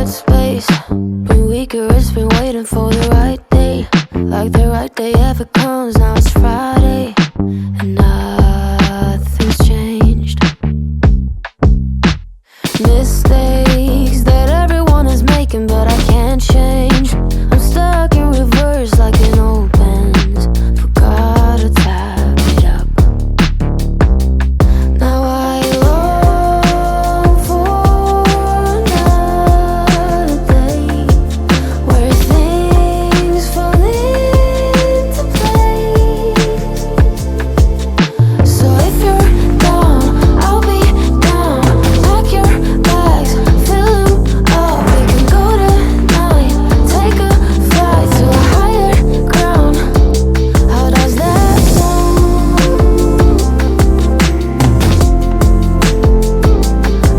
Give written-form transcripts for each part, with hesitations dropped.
got space. Been weaker, it's been waiting for the right day. Like the right day ever comes, now it's Friday and nothing's changed. Mistakes that everyone is making, but I can't change. I'm stuck in reverse like an old Benz. Forgot to tap it up. Now I long for another day where things fall into place. So if you're down, I'll be down. Pack your bags, fill them up. We can go tonight, take a flight to a higher ground. How does that sound?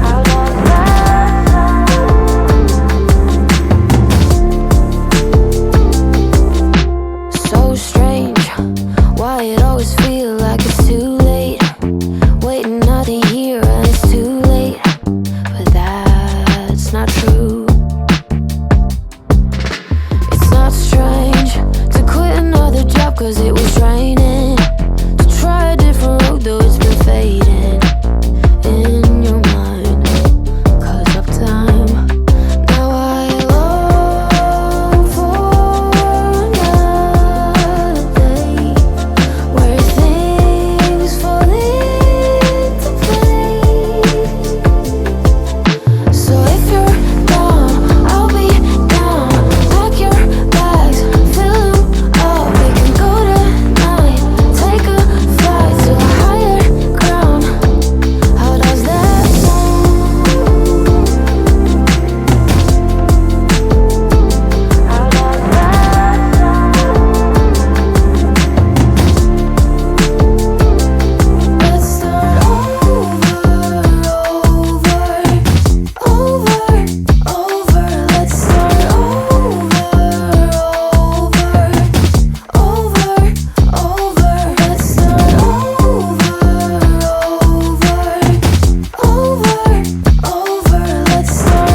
How does that sound? So strange, why it always feel like it's too late. Waiting, nothing here, and it's too late. But that's not true. It's not strange to quit another job cause it was draining. To try a different road though it's been fading in your mind cause of time. Now I long for another day where things fall into place. So if you're down, I'll be down. Pack your bags, fill them up. We can go tonight, take a flight to a higher ground. How does that sound? How does that sound? Let's start over. Let's start over. Let's start Let's start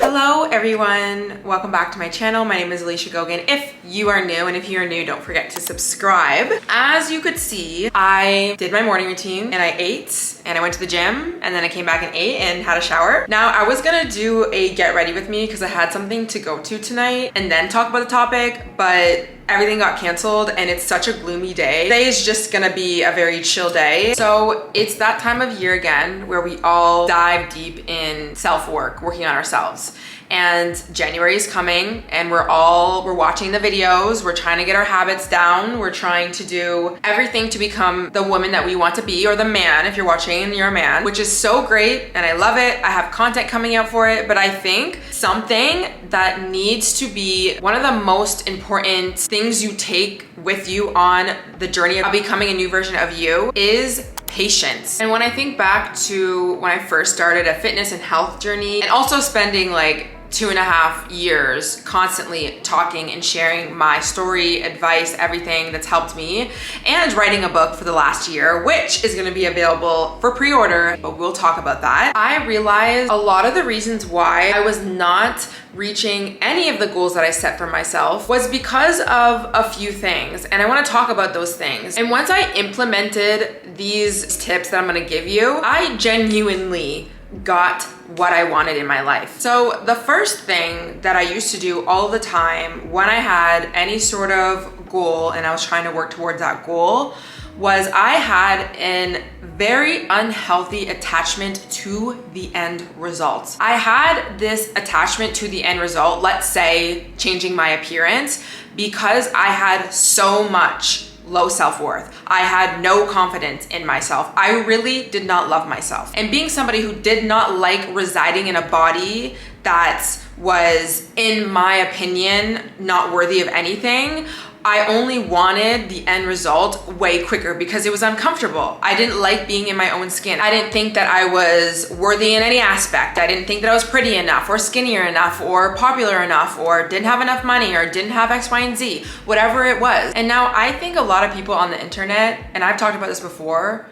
Hello everyone, welcome back to my channel. My name is Alicia Gogan. If you are new, and if you are new, don't forget to subscribe. As you could see, I did my morning routine and I ate and I went to the gym and then I came back and ate and had a shower. Now I was gonna do a get ready with me because I had something to go to tonight and then talk about the topic, but everything got canceled and it's such a gloomy day. Today is just gonna be a very chill day. So it's that time of year again where we all dive deep in self-work, working on ourselves. And January is coming and we're watching the videos, we're trying to get our habits down, we're trying to do everything to become the woman that we want to be, or the man if you're watching and you're a man, which is so great and I love it. I have content coming out for it, but I think something that needs to be one of the most important things you take with you on the journey of becoming a new version of you is patience. And when I think back to when I first started a fitness and health journey, and also spending like 2.5 years constantly talking and sharing my story, advice, everything that's helped me, and writing a book for the last year, which is gonna be available for pre-order, but we'll talk about that. I realized a lot of the reasons why I was not reaching any of the goals that I set for myself was because of a few things, and I want to talk about those things. And once I implemented these tips that I'm going to give you, I genuinely got what I wanted in my life. So the first thing that I used to do all the time when I had any sort of goal and I was trying to work towards that goal was I had an very unhealthy attachment to the end result. I had this attachment to the end result, let's say changing my appearance, because I had so much low self-worth. I had no confidence in myself. I really did not love myself. And being somebody who did not like residing in a body that was, in my opinion, not worthy of anything, I only wanted the end result way quicker because it was uncomfortable. I didn't like being in my own skin. I didn't think that I was worthy in any aspect. I didn't think that I was pretty enough or skinnier enough or popular enough or didn't have enough money or didn't have X, Y, and Z, whatever it was. And now I think a lot of people on the internet, and I've talked about this before,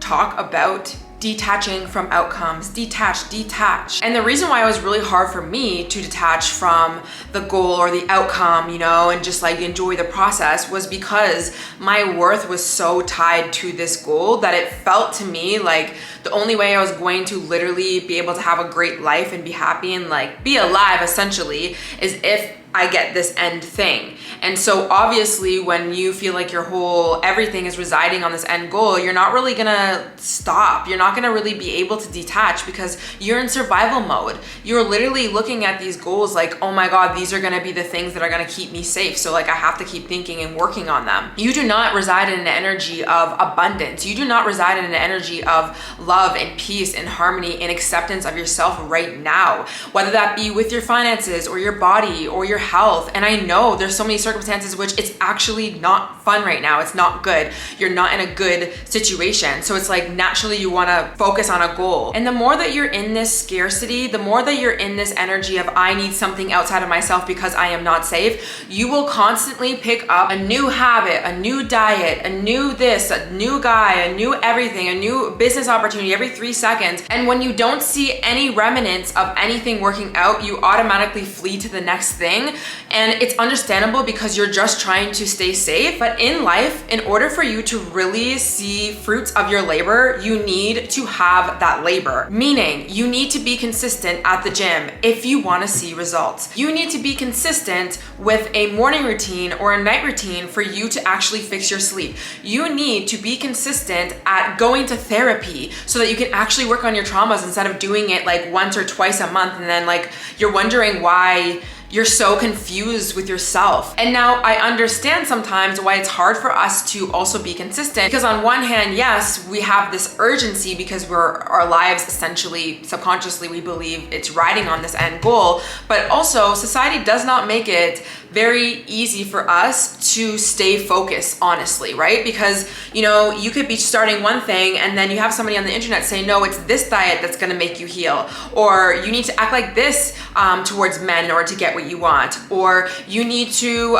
talk about detaching from outcomes, detach. And the reason why it was really hard for me to detach from the goal or the outcome, you know, and just like enjoy the process was because my worth was so tied to this goal that it felt to me like the only way I was going to literally be able to have a great life and be happy and like be alive essentially is if I get this end thing. And so obviously when you feel like your whole everything is residing on this end goal, you're not really gonna stop. You're not gonna really be able to detach because you're in survival mode. You're literally looking at these goals like, oh my God, these are gonna be the things that are gonna keep me safe. So like I have to keep thinking and working on them. You do not reside in an energy of abundance. You do not reside in an energy of love and peace and harmony and acceptance of yourself right now, whether that be with your finances or your body or your health. And I know there's so many circumstances which it's actually not fun right now. It's not good. You're not in a good situation. So it's like naturally you want to focus on a goal. And the more that you're in this scarcity, the more that you're in this energy of I need something outside of myself because I am not safe, you will constantly pick up a new habit, a new diet, a new this, a new guy, a new everything, a new business opportunity every 3 seconds. And when you don't see any remnants of anything working out, you automatically flee to the next thing. And it's understandable because you're just trying to stay safe. But in life, in order for you to really see fruits of your labor, you need to have that labor. Meaning you need to be consistent at the gym if you want to see results. You need to be consistent with a morning routine or a night routine for you to actually fix your sleep. You need to be consistent at going to therapy so that you can actually work on your traumas instead of doing it like once or twice a month and then like you're wondering why you're so confused with yourself. And now I understand sometimes why it's hard for us to also be consistent because on one hand, yes, we have this urgency because our lives essentially subconsciously we believe it's riding on this end goal, but also society does not make it very easy for us to stay focused, honestly, right? Because, you know, you could be starting one thing and then you have somebody on the internet say, no, it's this diet that's gonna make you heal, or you need to act like this towards men in order to get what you want, or you need to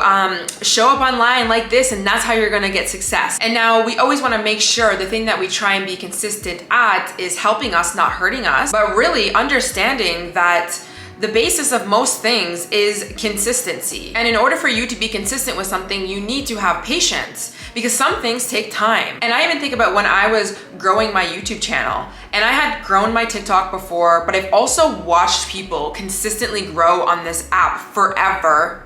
show up online like this and that's how you're gonna get success. And now we always wanna make sure the thing that we try and be consistent at is helping us, not hurting us, but really understanding that the basis of most things is consistency. And in order for you to be consistent with something, you need to have patience because some things take time. And I even think about when I was growing my YouTube channel and I had grown my TikTok before, but I've also watched people consistently grow on this app forever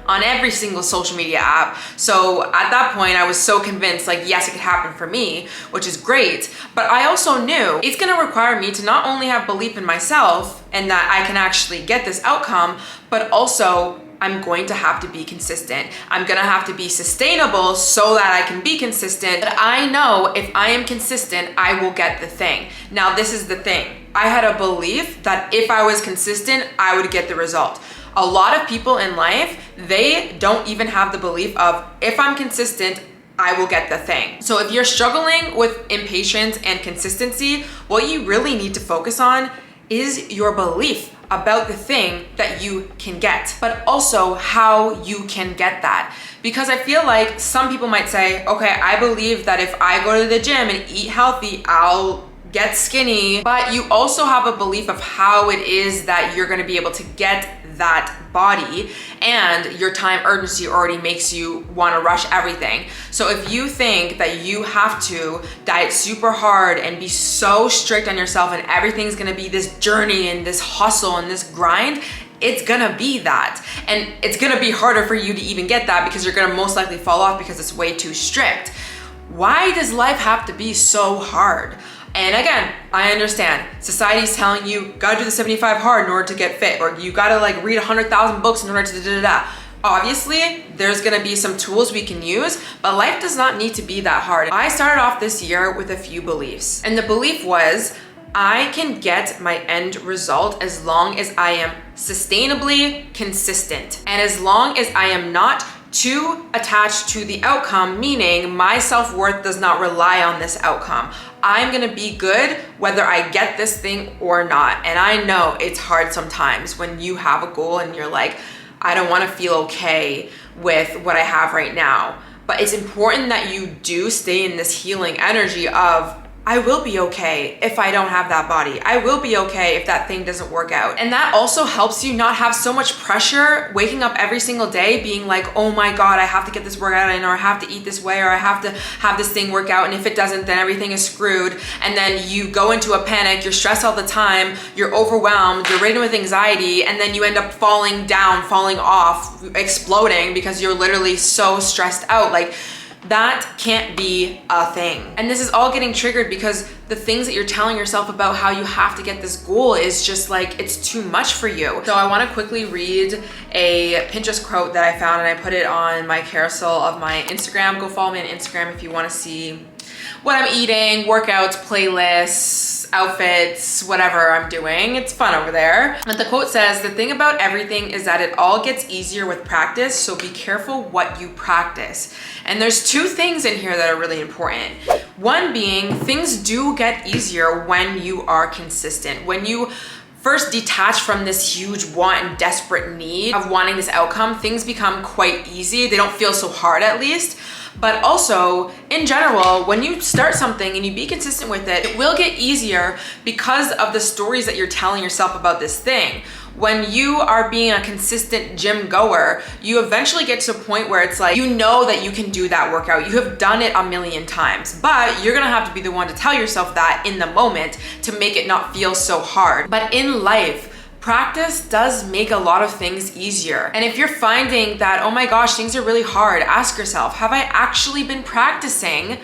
on every single social media app. So at that point, I was so convinced like, yes, it could happen for me, which is great. But I also knew it's gonna require me to not only have belief in myself and that I can actually get this outcome, but also I'm going to have to be consistent. I'm gonna have to be sustainable so that I can be consistent. But I know if I am consistent, I will get the thing. Now, this is the thing. I had a belief that if I was consistent, I would get the result. A lot of people in life, they don't even have the belief of if I'm consistent, I will get the thing. So if you're struggling with impatience and consistency, what you really need to focus on is your belief about the thing that you can get, but also how you can get that. Because I feel like some people might say, okay, I believe that if I go to the gym and eat healthy, I'll get skinny. But you also have a belief of how it is that you're gonna be able to get that body, and your time urgency already makes you want to rush everything. So if you think that you have to diet super hard and be so strict on yourself and everything's gonna be this journey and this hustle and this grind, it's gonna be that. And it's gonna be harder for you to even get that because you're gonna most likely fall off because it's way too strict. Why does life have to be so hard? And again, I understand society's telling you gotta do the 75 hard in order to get fit, or you gotta like read 100,000 books in order to da-da-da. Obviously, there's gonna be some tools we can use, but life does not need to be that hard. I started off this year with a few beliefs, and the belief was I can get my end result as long as I am sustainably consistent, and as long as I am not too attached to the outcome, meaning my self-worth does not rely on this outcome. I'm gonna be good whether I get this thing or not. And I know it's hard sometimes when you have a goal and you're like, I don't wanna feel okay with what I have right now. But it's important that you do stay in this healing energy of, I will be okay if I don't have that body. I will be okay if that thing doesn't work out. And that also helps you not have so much pressure waking up every single day being like, oh my God, I have to get this workout in, or I have to eat this way, or I have to have this thing work out. And if it doesn't, then everything is screwed. And then you go into a panic, you're stressed all the time, you're overwhelmed, you're ridden with anxiety, and then you end up falling down, falling off, exploding because you're literally so stressed out. Like, that can't be a thing. And this is all getting triggered because the things that you're telling yourself about how you have to get this goal is just like, it's too much for you. So I wanna quickly read a Pinterest quote that I found, and I put it on my carousel of my Instagram. Go follow me on Instagram if you wanna see what I'm eating, workouts, playlists, outfits, whatever I'm doing. It's fun over there. But the quote says, the thing about everything is that it all gets easier with practice, so be careful what you practice. And there's two things in here that are really important. One being, things do get easier when you are consistent. When you first detach from this huge want and desperate need of wanting this outcome, things become quite easy. They don't feel so hard, at least. But also, in general, when you start something and you be consistent with it, it will get easier because of the stories that you're telling yourself about this thing. When you are being a consistent gym goer, you eventually get to a point where it's like, you know that you can do that workout. You have done it a million times, but you're gonna have to be the one to tell yourself that in the moment to make it not feel so hard. But in life, practice does make a lot of things easier. And if you're finding that, oh my gosh, things are really hard, ask yourself, have I actually been practicing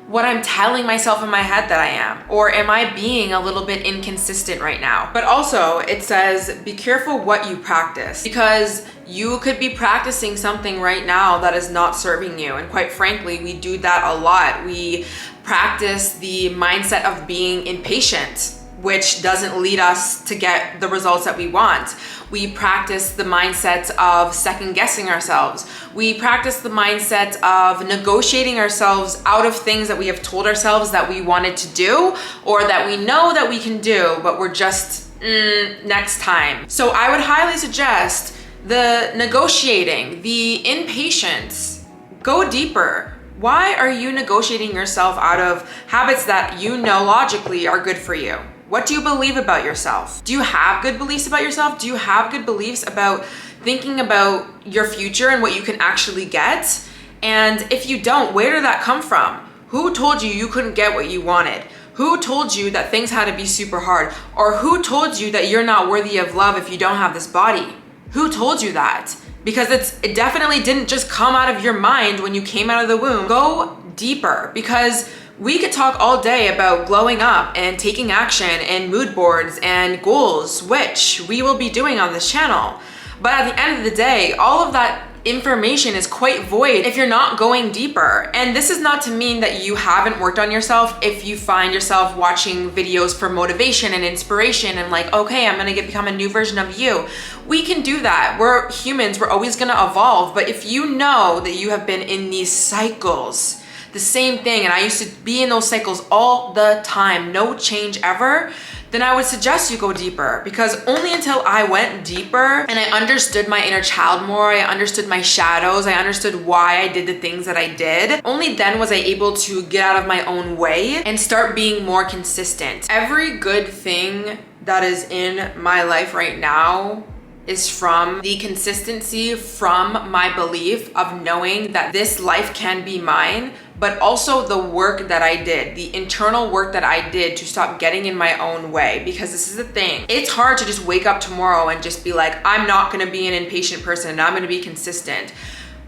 what I'm telling myself in my head that I am? Or am I being a little bit inconsistent right now? But also it says, be careful what you practice, because you could be practicing something right now that is not serving you. And quite frankly, we do that a lot. We practice the mindset of being impatient, which doesn't lead us to get the results that we want. We practice the mindset of second guessing ourselves. We practice the mindset of negotiating ourselves out of things that we have told ourselves that we wanted to do, or that we know that we can do, but we're just, next time. So I would highly suggest the negotiating, the impatience, go deeper. Why are you negotiating yourself out of habits that you know logically are good for you? What do you believe about yourself? Do you have good beliefs about yourself? Do you have good beliefs about thinking about your future and what you can actually get? And if you don't, where did that come from? Who told you you couldn't get what you wanted? Who told you that things had to be super hard? Or who told you that you're not worthy of love if you don't have this body? Who told you that? Because it definitely didn't just come out of your mind when you came out of the womb. Go deeper, because we could talk all day about glowing up and taking action and mood boards and goals, which we will be doing on this channel. But at the end of the day, all of that information is quite void if you're not going deeper. And this is not to mean that you haven't worked on yourself if you find yourself watching videos for motivation and inspiration and like, okay, I'm gonna become a new version of you. We can do that. We're humans, we're always gonna evolve. But if you know that you have been in these cycles, the same thing, and I used to be in those cycles all the time, no change ever, then I would suggest you go deeper. Because only until I went deeper and I understood my inner child more, I understood my shadows, I understood why I did the things that I did, only then was I able to get out of my own way and start being more consistent. Every good thing that is in my life right now is from the consistency, from my belief of knowing that this life can be mine, but also the work that I did, the internal work that I did to stop getting in my own way. Because this is the thing, it's hard to just wake up tomorrow and just be like, I'm not gonna be an impatient person and I'm gonna be consistent.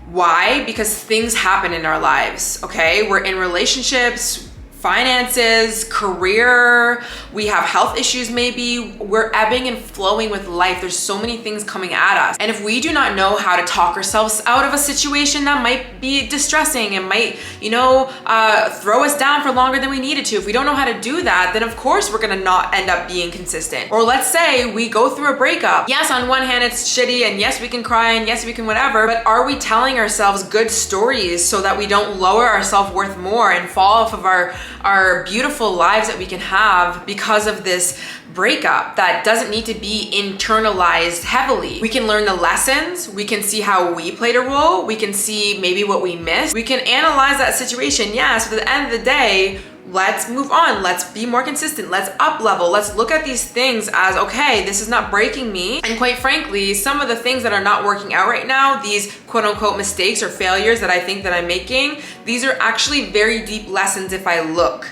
Why? Because things happen in our lives, okay? We're in relationships, finances, career, we have health issues maybe, we're ebbing and flowing with life. There's so many things coming at us. And if we do not know how to talk ourselves out of a situation that might be distressing and might, throw us down for longer than we needed to, if we don't know how to do that, then of course we're gonna not end up being consistent. Or let's say we go through a breakup. Yes, on one hand it's shitty, and yes, we can cry, and yes, we can whatever, but are we telling ourselves good stories so that we don't lower our self-worth more and fall off of our are beautiful lives that we can have because of this breakup that doesn't need to be internalized heavily. We can learn the lessons, we can see how we played a role, we can see maybe what we missed, we can analyze that situation, yes, but at the end of the day, let's move on, let's be more consistent, let's up level, let's look at these things as, okay, this is not breaking me. And quite frankly, some of the things that are not working out right now, these quote unquote mistakes or failures that I think that I'm making, these are actually very deep lessons if I look.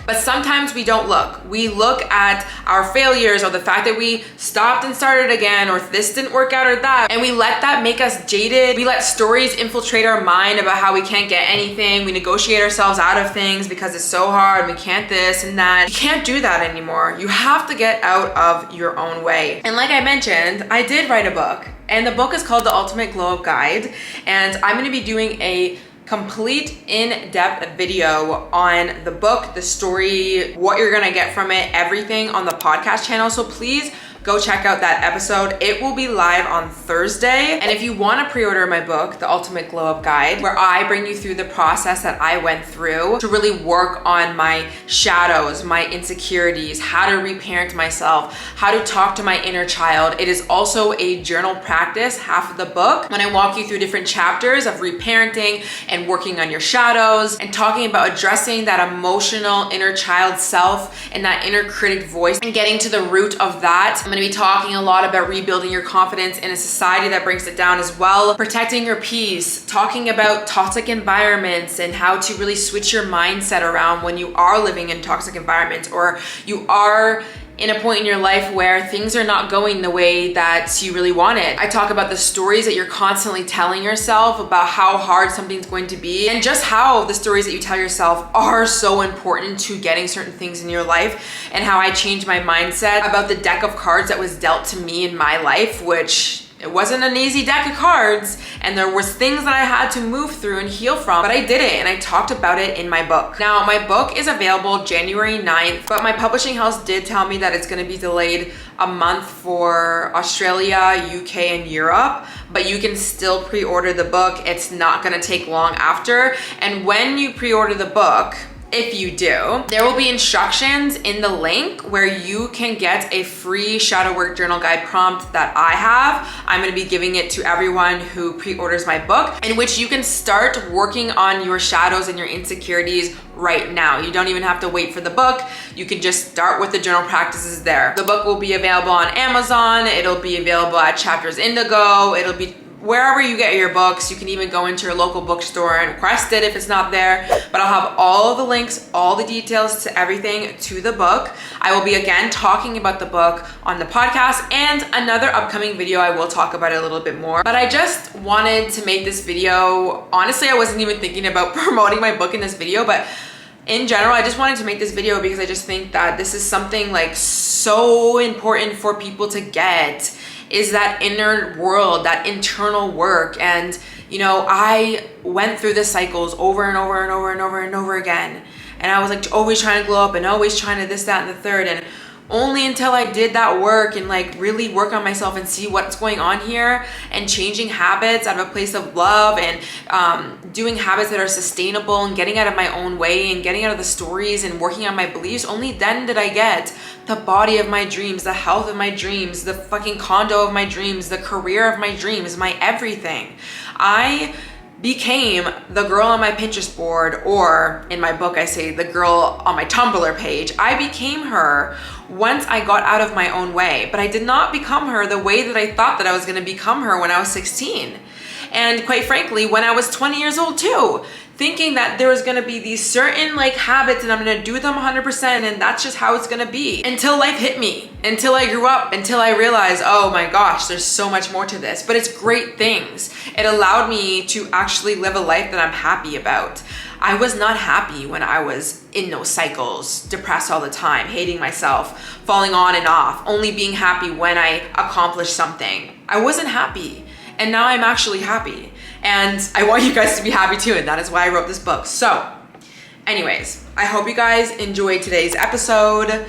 But sometimes we don't look. We look at our failures or the fact that we stopped and started again, or this didn't work out or that, and we let that make us jaded. We let stories infiltrate our mind about how we can't get anything. We negotiate ourselves out of things because it's so hard. We can't this and that. You can't do that anymore. You have to get out of your own way. And like I mentioned, I did write a book, and the book is called The Ultimate Glow Up Guide, and I'm going to be doing a complete in-depth video on the book, the story, what you're gonna get from it, everything on the podcast channel. So please go check out that episode. It will be live on Thursday. And if you want to pre-order my book, The Ultimate Glow Up Guide, where I bring you through the process that I went through to really work on my shadows, my insecurities, how to reparent myself, how to talk to my inner child. It is also a journal practice, half of the book, when I walk you through different chapters of reparenting and working on your shadows and talking about addressing that emotional inner child self and that inner critic voice and getting to the root of that. I'm gonna be talking a lot about rebuilding your confidence in a society that brings it down as well, protecting your peace, talking about toxic environments and how to really switch your mindset around when you are living in toxic environments, or you are in a point in your life where things are not going the way that you really want it. I talk about the stories that you're constantly telling yourself about how hard something's going to be, and just how the stories that you tell yourself are so important to getting certain things in your life, and how I changed my mindset about the deck of cards that was dealt to me in my life, which it wasn't an easy deck of cards, and there was things that I had to move through and heal from, but I did it, and I talked about it in my book. Now, my book is available January 9th, but my publishing house did tell me that it's gonna be delayed a month for Australia, UK, and Europe, but you can still pre-order the book. It's not gonna take long after, and when you pre-order the book, if you do, there will be instructions in the link where you can get a free shadow work journal guide prompt that I have. I'm gonna be giving it to everyone who pre-orders my book, in which you can start working on your shadows and your insecurities right now. You don't even have to wait for the book. You can just start with the journal practices there. The book will be available on Amazon. It'll be available at Chapters Indigo. It'll be wherever you get your books. You can even go into your local bookstore and request it if it's not there, but I'll have all the links, all the details to everything to the book. I will be again talking about the book on the podcast, and another upcoming video I will talk about it a little bit more, but I just wanted to make this video. Honestly, I wasn't even thinking about promoting my book in this video, but in general, I just wanted to make this video because I just think that this is something like so important for people to get, is that inner world, that internal work. And you know, I went through the cycles over and over and over and over and over again, and I was like always trying to glow up and always trying to this, that, and the third, and only until I did that work and like really work on myself and see what's going on here, and changing habits out of a place of love, and doing habits that are sustainable, and getting out of my own way, and getting out of the stories, and working on my beliefs, only then did I get the body of my dreams, the health of my dreams, the fucking condo of my dreams, the career of my dreams, my everything. I became the girl on my Pinterest board, or in my book I say the girl on my Tumblr page. I became her once I got out of my own way, but I did not become her the way that I thought that I was gonna become her when I was 16. And quite frankly, when I was 20 years old too, thinking that there was gonna be these certain like habits and I'm gonna do them 100% and that's just how it's gonna be. Until life hit me, until I grew up, until I realized, oh my gosh, there's so much more to this. But it's great things. It allowed me to actually live a life that I'm happy about. I was not happy when I was in those cycles, depressed all the time, hating myself, falling on and off, only being happy when I accomplished something. I wasn't happy, and now I'm actually happy. And I want you guys to be happy too, and that is why I wrote this book. So anyways, I hope you guys enjoyed today's episode.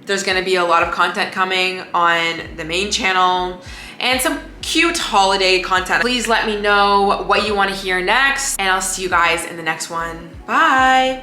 There's gonna be a lot of content coming on the main channel and some cute holiday content. Please let me know what you want to hear next, and I'll see you guys in the next one. Bye.